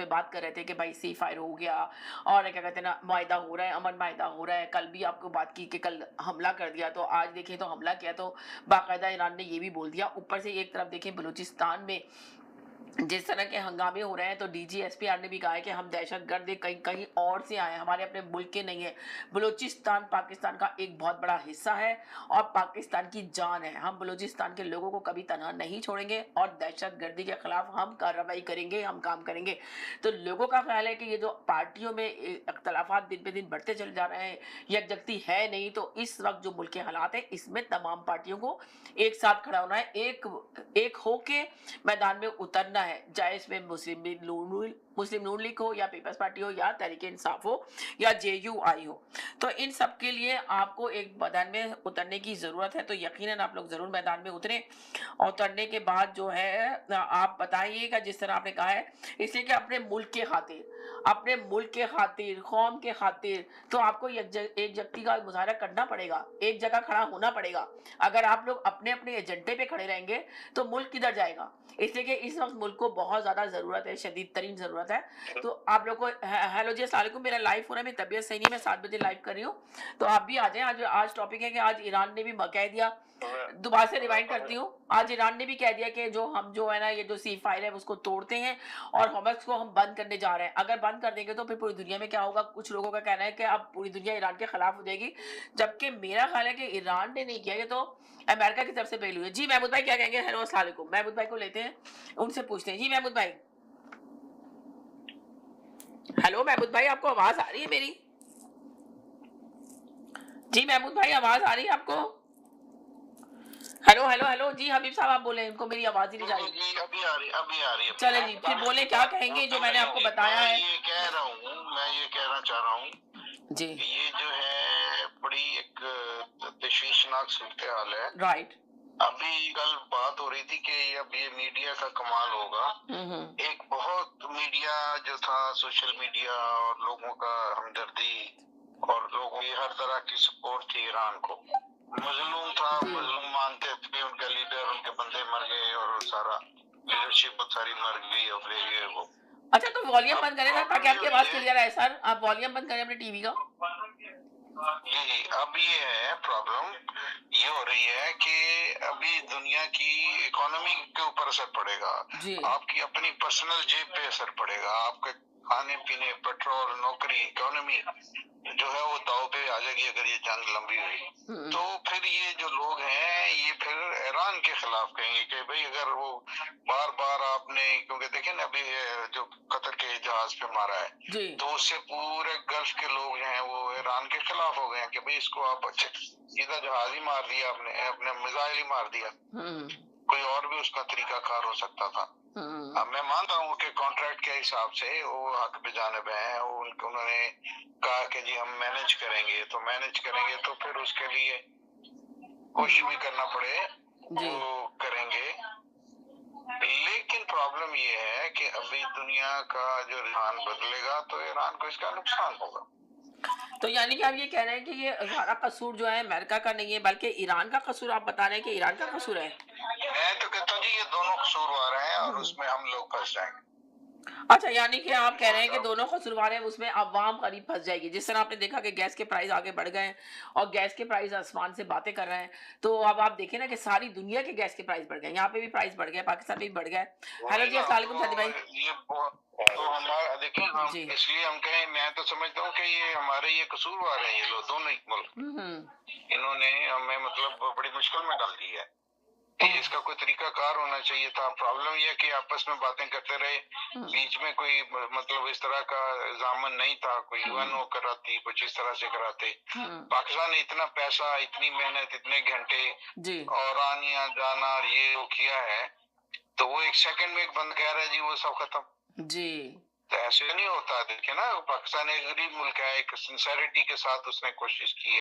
बात कर रहे थे कि भाई सी फायर हो गया और क्या कहते हैं ना, मायदा हो रहा है, अमन मायदा हो रहा है। कल भी आपको बात की कि कल हमला कर दिया, तो आज देखें तो हमला किया तो बाकायदा ईरान ने ये भी बोल दिया। ऊपर से एक तरफ देखें बलूचिस्तान में जिस तरह के हंगामे हो रहे हैं, तो डीजीएसपीआर ने भी कहा है कि हम दहशतगर्द कहीं कहीं और से आए हैं, हमारे अपने मुल्क के नहीं है। बलूचिस्तान पाकिस्तान का एक बहुत बड़ा हिस्सा है और पाकिस्तान की जान है। हम बलूचिस्तान के लोगों को कभी तनहा नहीं छोड़ेंगे और दहशतगर्दी के खिलाफ हम कार्रवाई करेंगे, हम काम करेंगे। तो लोगों का ख्याल है कि ये जो पार्टियों में अख्तलाफात दिन पे दिन बढ़ते चले जा रहे हैं, यकजहती है नहीं, तो इस वक्त जो मुल्क के हालात है इसमें तमाम पार्टियों को एक साथ खड़ा होना है, एक एक होके मैदान में उतरना है, चाहे इसमें मुस्लिम नून लीग हो या पीपल्स पार्टी हो या तहरीक इंसाफ हो या जेयूआई हो। तो इन सब के लिए आपको एक मैदान में उतरने की जरूरत है। तो यकीनन आप लोग जरूर मैदान में उतरें और उतरने के बाद जो है आप बताइएगा जिस तरह आपने कहा है, इसलिए कि अपने मुल्क के खातिर, अपने मुल्क के खातिर, कौम के खातिर, तो आपको एक जगती का मुजाहरा करना पड़ेगा, एक जगह खड़ा होना पड़ेगा। अगर आप लोग अपने अपने एजेंडे पे खड़े रहेंगे तो मुल्क किधर जाएगा। इसलिए कि इस वक्त मुल्क को बहुत ज्यादा जरूरत है, शदीद तरीन जरूरत है। तो आप लोग को हेलो जी, अस्सलाम वालेकुम। मेरा लाइव हो रहा है, मेरी तबीयत सही नहीं, मैं 7 बजे लाइव कर रही हूँ, तो आप भी आ जाएं। आज आज टॉपिक है कि आज ईरान ने भी कह दिया, दोबारा से रिवाइंड करती हूँ, आज ईरान ने भी कह दिया कि जो है ना, ये जो सी फायर है उसको तोड़ते हैं और हमास को हम बंद करने जा रहे हैं। अगर बंद कर देंगे तो फिर पूरी दुनिया में क्या होगा। कुछ लोगों का कहना है कि अब पूरी दुनिया ईरान के खिलाफ हो जाएगी, जबकि मेरा ख्याल है कि ईरान ने नहीं किया, ये तो अमेरिका की तरफ से पहलू है। जी महमूद भाई क्या कहेंगे। हेलो अस्सलाम वालेकुम। महमूद भाई को लेते हैं, उनसे पूछते हैं। जी महमूद भाई। हेलो महमूद भाई, आपको आवाज आ रही है मेरी? जी महमूद भाई, आवाज आ रही है आपको? हेलो हेलो हेलो जी हबीब साहब, आप बोले, इनको मेरी आवाज ही नहीं जा रही। जी अभी आ रही है। चले जी, फिर बोले क्या कहेंगे जो मैंने आपको बताया है। मैं ये कहना चाह रहा हूँ जी कि ये जो है बड़ी एक तशवीशनाक सूरत हाल है। राइट। अभी कल बात हो रही थी कि अब ये मीडिया का कमाल होगा। एक बहुत मीडिया जो था, सोशल मीडिया, और लोगों का हमदर्दी और लोगों की हर तरह की सपोर्ट थी ईरान को। मजलूम था, मजलूम मानते थे, उनका लीडर, उनके बंदे मर गए और सारा लीडरशिप सारी मर गई और ये वो। अच्छा, तो वॉल्यूम बंद करें ताकि आपकी आवाज क्लियर आए सर। आप वॉल्यूम बंद करें अपने टीवी का। जी, अब ये है प्रॉब्लम, ये हो रही है कि अभी दुनिया की इकोनॉमी के ऊपर असर पड़ेगा, आपकी अपनी पर्सनल जेब पे असर पड़ेगा, आपके खाने पीने, पेट्रोल, नौकरी, इकोनॉमी जो है वो दाव पे आ जाएगी अगर ये जंग लंबी हुई। तो फिर ये जो लोग हैं ये फिर ईरान के खिलाफ कहेंगे कि भाई अगर वो बार बार आपने, क्योंकि देखें ना अभी जो कतर के जहाज पे मारा है, तो उससे पूरे गल्फ के लोग हैं वो ईरान के खिलाफ हो गए हैं कि भाई इसको आप अच्छे सीधा जहाज ही मार दिया, आपने अपने मिसाइल ही मार दिया। कोई और भी उसका तरीकाकार हो सकता था। अब मैं मानता हूँ कि कॉन्ट्रैक्ट के हिसाब से वो हक पे जानिब है, उन्होंने कहा कि जी हम मैनेज करेंगे, तो मैनेज करेंगे तो फिर उसके लिए कुछ भी करना पड़े वो करेंगे। लेकिन प्रॉब्लम ये है कि अभी दुनिया का जो रुझान बदलेगा तो ईरान को इसका नुकसान होगा। तो यानी कि आप ये कह रहे हैं कि ये सारा कसूर जो है अमेरिका का नहीं है बल्कि ईरान का कसूर, आप बता रहे हैं कि ईरान का कसूर है। मैं तो कहता हूँ जी ये दोनों कसूरवार हैं और उसमें हम लोग फंस जाएंगे। अच्छा, यानी कि आप कह रहे हैं कि दोनों कसूरवार हैं, उसमें अवाम करीब फंस जाएगी। जिस तरह आपने देखा कि गैस के प्राइस आगे बढ़ गए और गैस के प्राइस आसमान से बातें कर रहे हैं, तो अब आप देखें ना कि सारी दुनिया के गैस के प्राइस बढ़ गए, यहाँ पे भी प्राइस बढ़ गए, पाकिस्तान में भी बढ़ गए। हेलो जी, अस्सलाम वालेकुम सादी भाई। तो हमारा देखिए, हम इसलिए हम कहें, मैं तो समझता हूँ कि ये हमारे ये कसूरवार हैं, ये लोग दोनों ही मुल्क, इन्होंने हमें मतलब बड़ी मुश्किल में डाल दी है। इसका कोई तरीकाकार होना चाहिए था। प्रॉब्लम यह कि आपस में बातें करते रहे, बीच में कोई मतलब इस तरह का जामन नहीं था, कोई यूएनओ कराती, कुछ इस तरह से कराते। पाकिस्तान ने इतना पैसा, इतनी मेहनत, इतने घंटे और आनिया जाना ये वो किया है, तो वो एक सेकंड में एक बंद कह रहा है जी वो सब खत्म। जी, तो ऐसे नहीं होता। देखिए ना, पाकिस्तान एक गरीब मुल्क है, एक सिंसेरिटी के साथ उसने कोशिश की है।